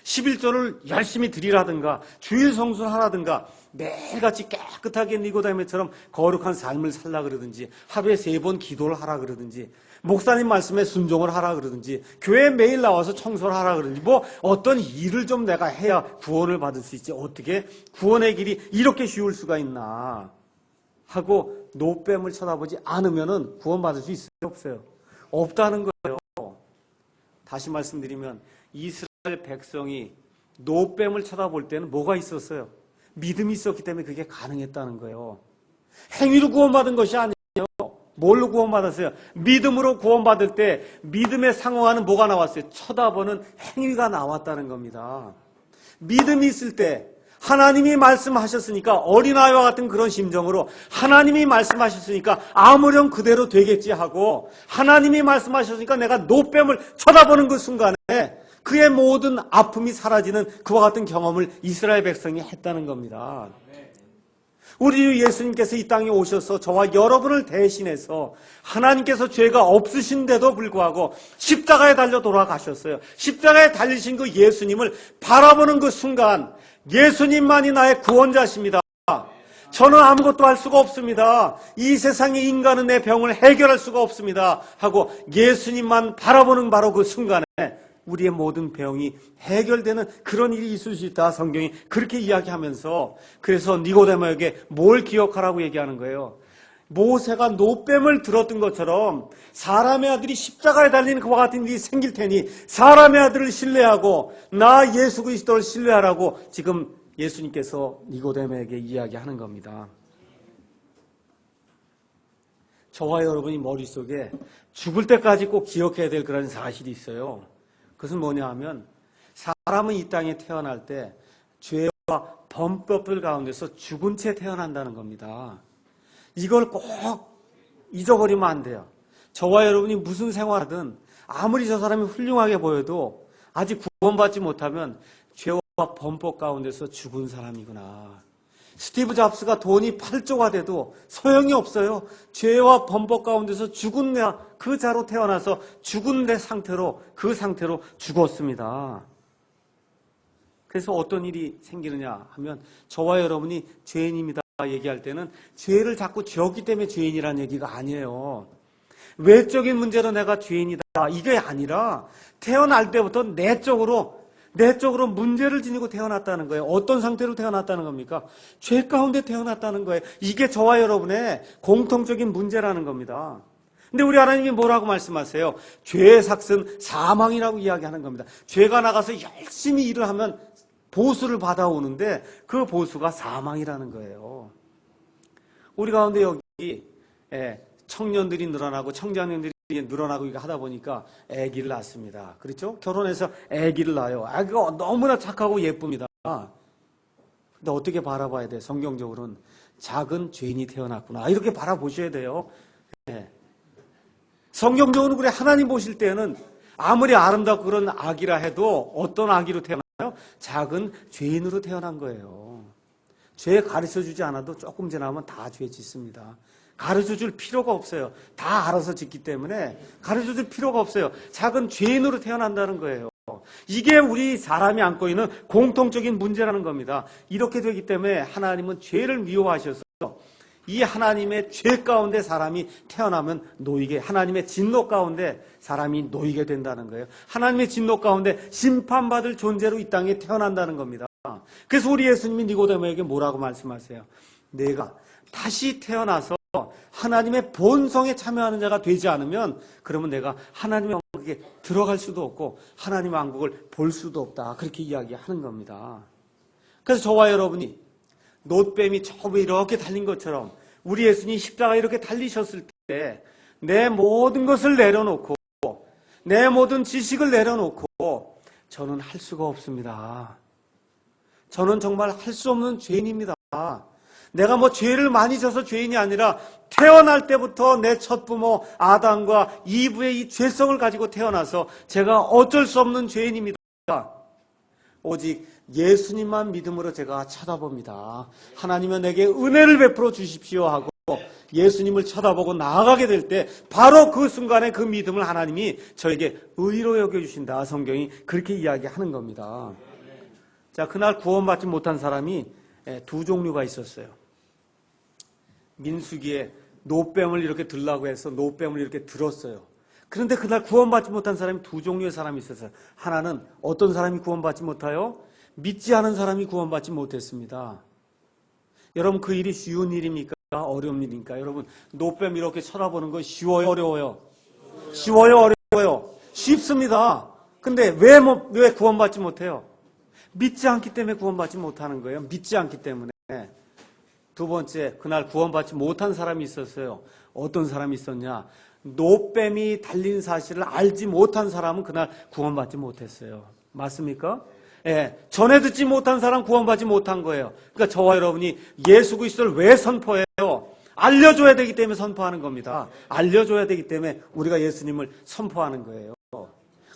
11조를 열심히 드리라든가 주일 성수를 하라든가 매일같이 깨끗하게 니고데모처럼 거룩한 삶을 살라 그러든지 하루에 3번 기도를 하라 그러든지 목사님 말씀에 순종을 하라 그러든지 교회에 매일 나와서 청소를 하라 그러든지 뭐 어떤 일을 좀 내가 해야 구원을 받을 수 있지 어떻게 구원의 길이 이렇게 쉬울 수가 있나 하고 노뱀을 쳐다보지 않으면은 구원받을 수 있어요? 없어요? 없다는 거예요. 다시 말씀드리면 이스라엘 백성이 노뱀을 쳐다볼 때는 뭐가 있었어요? 믿음이 있었기 때문에 그게 가능했다는 거예요. 행위로 구원받은 것이 아니에요. 뭘로 구원받았어요? 믿음으로 구원받을 때 믿음에 상응하는 뭐가 나왔어요? 쳐다보는 행위가 나왔다는 겁니다. 믿음이 있을 때 하나님이 말씀하셨으니까 어린아이와 같은 그런 심정으로 하나님이 말씀하셨으니까 아무렴 그대로 되겠지 하고 하나님이 말씀하셨으니까 내가 노뱀을 쳐다보는 그 순간에 그의 모든 아픔이 사라지는 그와 같은 경험을 이스라엘 백성이 했다는 겁니다. 우리 예수님께서 이 땅에 오셔서 저와 여러분을 대신해서 하나님께서 죄가 없으신데도 불구하고 십자가에 달려 돌아가셨어요. 십자가에 달리신 그 예수님을 바라보는 그 순간 예수님만이 나의 구원자십니다. 저는 아무것도 할 수가 없습니다. 이 세상의 인간은 내 병을 해결할 수가 없습니다. 하고 예수님만 바라보는 바로 그 순간에 우리의 모든 병이 해결되는 그런 일이 있을 수 있다. 성경이 그렇게 이야기하면서 그래서 니고데모에게 뭘 기억하라고 얘기하는 거예요. 모세가 노뱀을 들었던 것처럼 사람의 아들이 십자가에 달리는 그와 같은 일이 생길 테니 사람의 아들을 신뢰하고 나 예수 그리스도를 신뢰하라고 지금 예수님께서 니고데모에게 이야기하는 겁니다. 저와 여러분이 머릿속에 죽을 때까지 꼭 기억해야 될 그런 사실이 있어요. 그것은 뭐냐 하면 사람은 이 땅에 태어날 때 죄와 범법들 가운데서 죽은 채 태어난다는 겁니다. 이걸 꼭 잊어버리면 안 돼요. 저와 여러분이 무슨 생활하든 아무리 저 사람이 훌륭하게 보여도 아직 구원받지 못하면 죄와 범법 가운데서 죽은 사람이구나. 스티브 잡스가 돈이 8조가 돼도 소용이 없어요. 죄와 범법 가운데서 죽은 그 자로 태어나서 죽은 내 상태로 그 상태로 죽었습니다. 그래서 어떤 일이 생기느냐 하면 저와 여러분이 죄인입니다 얘기할 때는 죄를 자꾸 지었기 때문에 죄인이라는 얘기가 아니에요. 외적인 문제로 내가 죄인이다 이게 아니라 태어날 때부터 내적으로 문제를 지니고 태어났다는 거예요. 어떤 상태로 태어났다는 겁니까? 죄 가운데 태어났다는 거예요. 이게 저와 여러분의 공통적인 문제라는 겁니다. 근데 우리 하나님이 뭐라고 말씀하세요? 죄의 삭은 사망이라고 이야기하는 겁니다. 죄가 나가서 열심히 일을 하면 보수를 받아오는데 그 보수가 사망이라는 거예요. 우리 가운데 여기 청년들이 늘어나고 청장년들이 늘어나고 이거 하다 보니까 아기를 낳습니다. 그렇죠? 결혼해서 아기를 낳아요. 아기가 너무나 착하고 예쁩니다. 근데 어떻게 바라봐야 돼? 성경적으로는 작은 죄인이 태어났구나. 이렇게 바라보셔야 돼요. 성경적으로 그래 하나님 보실 때는 아무리 아름답고 그런 아기라 해도 어떤 아기로 태어나요? 작은 죄인으로 태어난 거예요. 죄 가르쳐주지 않아도 조금 지나면 다 죄 짓습니다. 가르쳐줄 필요가 없어요. 다 알아서 짓기 때문에 가르쳐줄 필요가 없어요. 작은 죄인으로 태어난다는 거예요. 이게 우리 사람이 안고 있는 공통적인 문제라는 겁니다. 이렇게 되기 때문에 하나님은 죄를 미워하셔서 이 하나님의 죄 가운데 사람이 태어나면 놓이게, 하나님의 진노 가운데 사람이 놓이게 된다는 거예요. 하나님의 진노 가운데 심판받을 존재로 이 땅에 태어난다는 겁니다. 그래서 우리 예수님이 니고데모에게 뭐라고 말씀하세요? 내가 다시 태어나서 하나님의 본성에 참여하는 자가 되지 않으면 그러면 내가 하나님의 왕국에 들어갈 수도 없고 하나님의 왕국을 볼 수도 없다. 그렇게 이야기하는 겁니다. 그래서 저와 여러분이 놋뱀이 저 위에 이렇게 달린 것처럼 우리 예수님이 십자가에 이렇게 달리셨을 때 내 모든 것을 내려놓고 내 모든 지식을 내려놓고 저는 할 수가 없습니다. 저는 정말 할 수 없는 죄인입니다. 내가 뭐 죄를 많이 져서 죄인이 아니라 태어날 때부터 내 첫 부모 아담과 이브의 이 죄성을 가지고 태어나서 제가 어쩔 수 없는 죄인입니다. 오직 예수님만 믿음으로 제가 쳐다봅니다. 하나님은 내게 은혜를 베풀어 주십시오 하고 예수님을 쳐다보고 나아가게 될 때 바로 그 순간에 그 믿음을 하나님이 저에게 의로 여겨주신다. 성경이 그렇게 이야기하는 겁니다. 자, 그날 구원받지 못한 사람이 두 종류가 있었어요. 민수기에 놋뱀을 이렇게 들라고 해서 놋뱀을 이렇게 들었어요. 그런데 그날 구원받지 못한 사람이 두 종류의 사람이 있었어요. 하나는 어떤 사람이 구원받지 못하여? 믿지 않은 사람이 구원받지 못했습니다. 여러분 그 일이 쉬운 일입니까? 어려운 일입니까? 여러분 놋뱀 이렇게 쳐다보는 거 쉬워요? 어려워요? 쉬워요? 어려워요? 쉽습니다. 근데 왜 구원받지 못해요? 믿지 않기 때문에 구원받지 못하는 거예요. 믿지 않기 때문에. 두 번째, 그날 구원받지 못한 사람이 있었어요. 어떤 사람이 있었냐? 놋뱀이 달린 사실을 알지 못한 사람은 그날 구원받지 못했어요. 맞습니까? 전해 듣지 못한 사람 구원받지 못한 거예요. 그러니까 저와 여러분이 예수 그리스도를 왜 선포해요? 알려줘야 되기 때문에 선포하는 겁니다. 알려줘야 되기 때문에 우리가 예수님을 선포하는 거예요.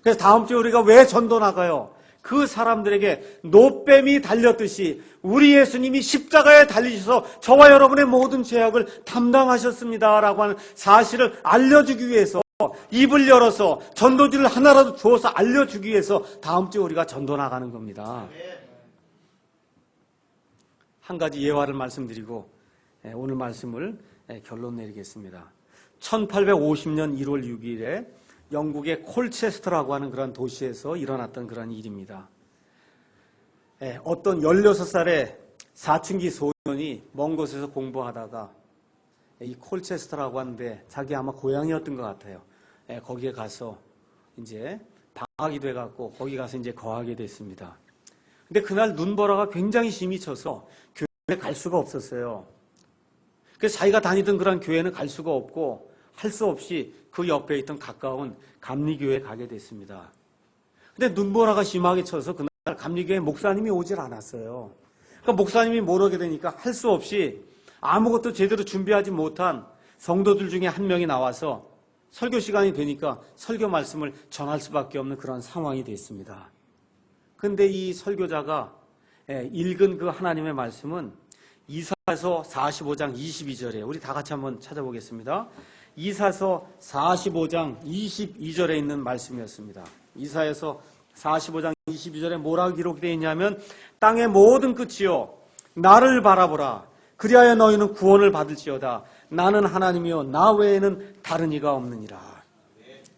그래서 다음 주에 우리가 왜 전도 나가요? 그 사람들에게 놋뱀이 달렸듯이 우리 예수님이 십자가에 달리셔서 저와 여러분의 모든 죄악을 담당하셨습니다라고 하는 사실을 알려주기 위해서 입을 열어서 전도지를 하나라도 주어서 알려주기 위해서 다음 주에 우리가 전도 나가는 겁니다. 한 가지 예화를 말씀드리고 오늘 말씀을 결론 내리겠습니다. 1850년 1월 6일에 영국의 콜체스터라고 하는 그런 도시에서 일어났던 그런 일입니다. 어떤 16살의 사춘기 소년이 먼 곳에서 공부하다가 이 콜체스터라고 하는데 자기 아마 고향이었던 것 같아요. 거기에 가서 이제 방학이 돼갖고 거기 가서 이제 거하게 됐습니다. 근데 그날 눈보라가 굉장히 심히 쳐서 교회에 갈 수가 없었어요. 그래서 자기가 다니던 그런 교회는 갈 수가 없고 할 수 없이 그 옆에 있던 가까운 감리교회에 가게 됐습니다. 근데 눈보라가 심하게 쳐서 그날 감리교회 목사님이 오질 않았어요. 그러니까 목사님이 못 오게 되니까 할 수 없이 아무것도 제대로 준비하지 못한 성도들 중에 한 명이 나와서 설교 시간이 되니까 설교 말씀을 전할 수밖에 없는 그런 상황이 됐습니다. 그런데 이 설교자가 읽은 그 하나님의 말씀은 이사야서 45장 22절에 우리 다 같이 한번 찾아보겠습니다. 이사야서 45장 22절에 있는 말씀이었습니다. 이사야서 45장 22절에 뭐라고 기록되어 있냐면 땅의 모든 끝이요 나를 바라보라 그리하여 너희는 구원을 받을지어다 나는 하나님이요 나 외에는 다른 이가 없느니라.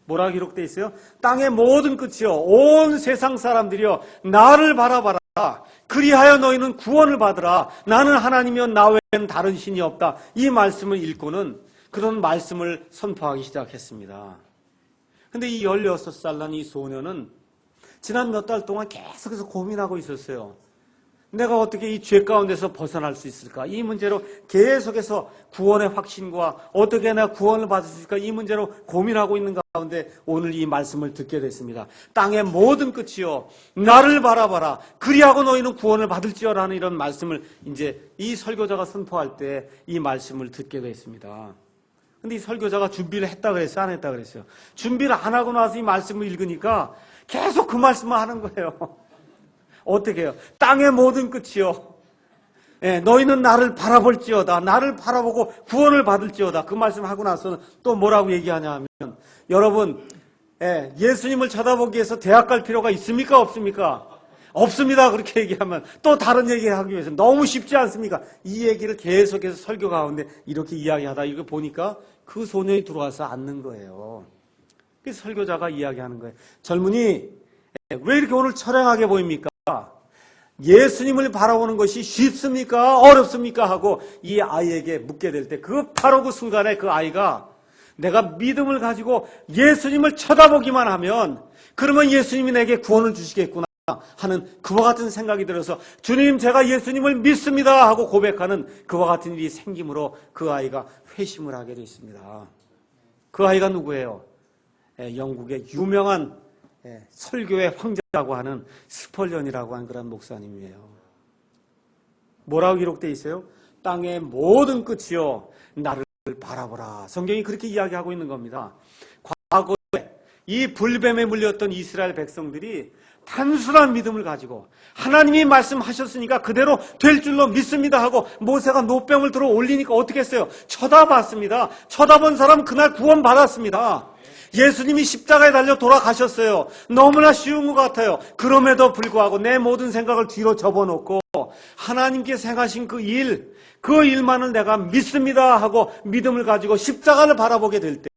뭐라고 기록되어 있어요? 땅의 모든 끝이요 온 세상 사람들이요 나를 바라봐라 그리하여 너희는 구원을 받으라 나는 하나님이요 나 외에는 다른 신이 없다. 이 말씀을 읽고는 그런 말씀을 선포하기 시작했습니다. 근데 이 16살 난 이 소녀는 지난 몇 달 동안 계속해서 고민하고 있었어요. 내가 어떻게 이 죄 가운데서 벗어날 수 있을까? 이 문제로 계속해서 구원의 확신과 어떻게 내가 구원을 받을 수 있을까? 이 문제로 고민하고 있는 가운데 오늘 이 말씀을 듣게 됐습니다. 땅의 모든 끝이요, 나를 바라봐라. 그리하고 너희는 구원을 받을지어라는 이런 말씀을 이제 이 설교자가 선포할 때 이 말씀을 듣게 됐습니다. 근데 이 설교자가 준비를 했다 그랬어요? 안 했다 그랬어요? 준비를 안 하고 나서 이 말씀을 읽으니까 계속 그 말씀을 하는 거예요. 어떻게 해요? 땅의 모든 끝이요. 예, 너희는 나를 바라볼지어다. 나를 바라보고 구원을 받을지어다. 그 말씀하고 나서는 또 뭐라고 얘기하냐 하면, 여러분, 예수님을 쳐다보기 위해서 대학 갈 필요가 있습니까? 없습니까? 없습니다. 그렇게 얘기하면 또 다른 얘기하기 위해서 너무 쉽지 않습니까? 이 얘기를 계속해서 설교 가운데 이렇게 이야기하다 이거 보니까 그 소년이 들어와서 앉는 거예요. 그래서 설교자가 이야기하는 거예요. 젊은이, 왜 이렇게 오늘 처량하게 보입니까? 예수님을 바라보는 것이 쉽습니까? 어렵습니까? 하고 이 아이에게 묻게 될 때 바로 그 순간에 그 아이가 내가 믿음을 가지고 예수님을 쳐다보기만 하면 그러면 예수님이 내게 구원을 주시겠구나 하는 그와 같은 생각이 들어서 주님 제가 예수님을 믿습니다 하고 고백하는 그와 같은 일이 생김으로 그 아이가 회심을 하게 됐습니다. 그 아이가 누구예요? 영국의 유명한 설교의 황제라고 하는 스펄전이라고 하는 그런 목사님이에요. 뭐라고 기록되어 있어요? 땅의 모든 끝이요 나를 바라보라. 성경이 그렇게 이야기하고 있는 겁니다. 과거에 이 불뱀에 물렸던 이스라엘 백성들이 단순한 믿음을 가지고 하나님이 말씀하셨으니까 그대로 될 줄로 믿습니다 하고 모세가 노뱀을 들어 올리니까 어떻게 했어요? 쳐다봤습니다. 쳐다본 사람 그날 구원받았습니다. 예수님이 십자가에 달려 돌아가셨어요. 너무나 쉬운 것 같아요. 그럼에도 불구하고 내 모든 생각을 뒤로 접어놓고 하나님께서 행하신 그 일만을 내가 믿습니다 하고 믿음을 가지고 십자가를 바라보게 될 때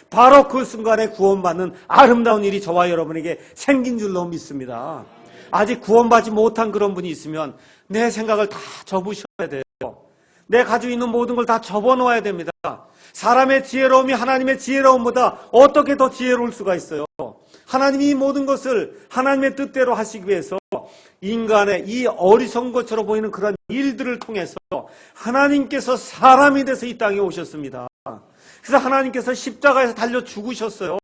바로 그 순간에 구원받는 아름다운 일이 저와 여러분에게 생긴 줄로 믿습니다. 아직 구원받지 못한 그런 분이 있으면 내 생각을 다 접으셔야 돼요. 내 가지고 있는 모든 걸 다 접어놓아야 됩니다. 사람의 지혜로움이 하나님의 지혜로움보다 어떻게 더 지혜로울 수가 있어요? 하나님이 모든 것을 하나님의 뜻대로 하시기 위해서 인간의 이 어리석은 것처럼 보이는 그런 일들을 통해서 하나님께서 사람이 돼서 이 땅에 오셨습니다. 그래서 하나님께서 십자가에서 달려 죽으셨어요.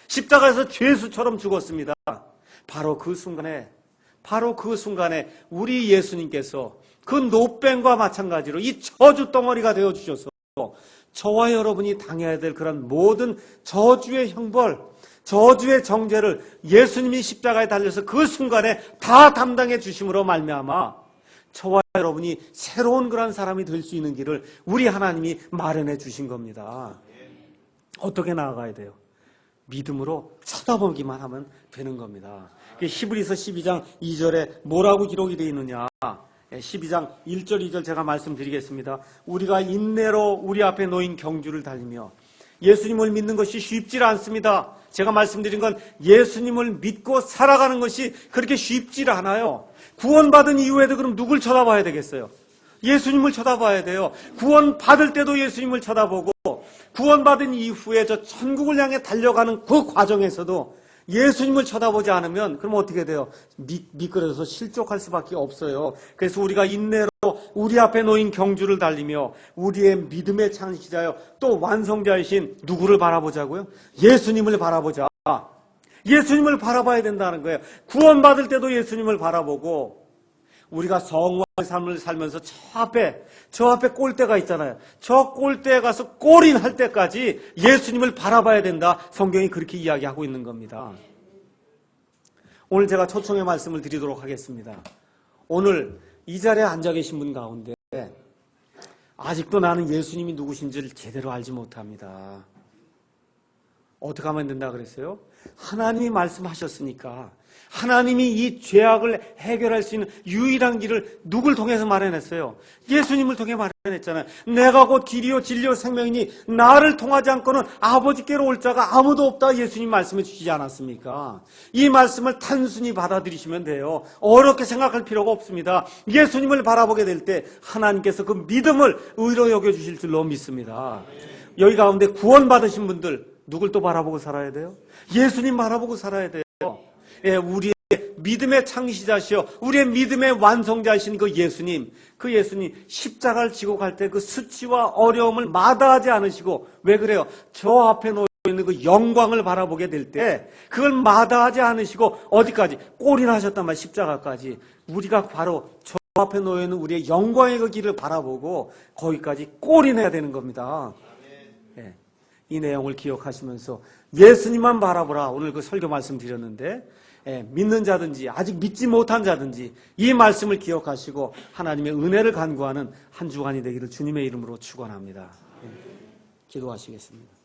십자가에서 죄수처럼 죽었습니다. 바로 그 순간에 우리 예수님께서 그 노뱀과 마찬가지로 이 저주 덩어리가 되어주셔서 저와 여러분이 당해야 될 그런 모든 저주의 형벌, 저주의 정죄를 예수님이 십자가에 달려서 그 순간에 다 담당해 주심으로 말미암아 저와 여러분이 새로운 그런 사람이 될 수 있는 길을 우리 하나님이 마련해 주신 겁니다. 어떻게 나아가야 돼요? 믿음으로 쳐다보기만 하면 되는 겁니다. 히브리서 12장 2절에 뭐라고 기록이 되어 있느냐? 12장 1절 2절 제가 말씀드리겠습니다. 우리가 인내로 우리 앞에 놓인 경주를 달리며 예수님을 믿는 것이 쉽지 않습니다. 제가 말씀드린 건 예수님을 믿고 살아가는 것이 그렇게 쉽지 않아요. 구원받은 이후에도 그럼 누굴 쳐다봐야 되겠어요? 예수님을 쳐다봐야 돼요. 구원받을 때도 예수님을 쳐다보고 구원받은 이후에 저 천국을 향해 달려가는 그 과정에서도 예수님을 쳐다보지 않으면 그럼 어떻게 돼요? 미끄러져서 실족할 수밖에 없어요. 그래서 우리가 인내로 우리 앞에 놓인 경주를 달리며 우리의 믿음의 창시자여 또 완성자이신 누구를 바라보자고요? 예수님을 바라보자. 예수님을 바라봐야 된다는 거예요. 구원받을 때도 예수님을 바라보고 우리가 성화의 삶을 살면서 저 앞에 꼴대가 있잖아요. 저 꼴대에 가서 골인할 때까지 예수님을 바라봐야 된다. 성경이 그렇게 이야기하고 있는 겁니다. 오늘 제가 초청의 말씀을 드리도록 하겠습니다. 오늘 이 자리에 앉아 계신 분 가운데 아직도 나는 예수님이 누구신지를 제대로 알지 못합니다. 어떻게 하면 된다 그랬어요? 하나님이 말씀하셨으니까 하나님이 이 죄악을 해결할 수 있는 유일한 길을 누굴 통해서 마련했어요? 예수님을 통해 마련했잖아요. 내가 곧 길이요 진리요 생명이니 나를 통하지 않고는 아버지께로 올 자가 아무도 없다 예수님 말씀해 주시지 않았습니까? 이 말씀을 단순히 받아들이시면 돼요. 어렵게 생각할 필요가 없습니다. 예수님을 바라보게 될 때 하나님께서 그 믿음을 의로 여겨주실 줄로 믿습니다. 여기 가운데 구원받으신 분들 누굴 또 바라보고 살아야 돼요? 예수님 바라보고 살아야 돼요. 예, 우리의 믿음의 창시자시여 우리의 믿음의 완성자이신 그 예수님 십자가를 지고 갈 때 그 수치와 어려움을 마다하지 않으시고, 왜 그래요? 저 앞에 놓여 있는 그 영광을 바라보게 될 때 그걸 마다하지 않으시고 어디까지? 꼴인하셨단 말이에요. 십자가까지. 우리가 바로 저 앞에 놓여 있는 우리의 영광의 그 길을 바라보고 거기까지 꼴인해야 되는 겁니다. 예, 이 내용을 기억하시면서 예수님만 바라보라. 오늘 그 설교 말씀 드렸는데, 예, 믿는 자든지 아직 믿지 못한 자든지 이 말씀을 기억하시고 하나님의 은혜를 간구하는 한 주간이 되기를 주님의 이름으로 축원합니다. 예, 기도하시겠습니다.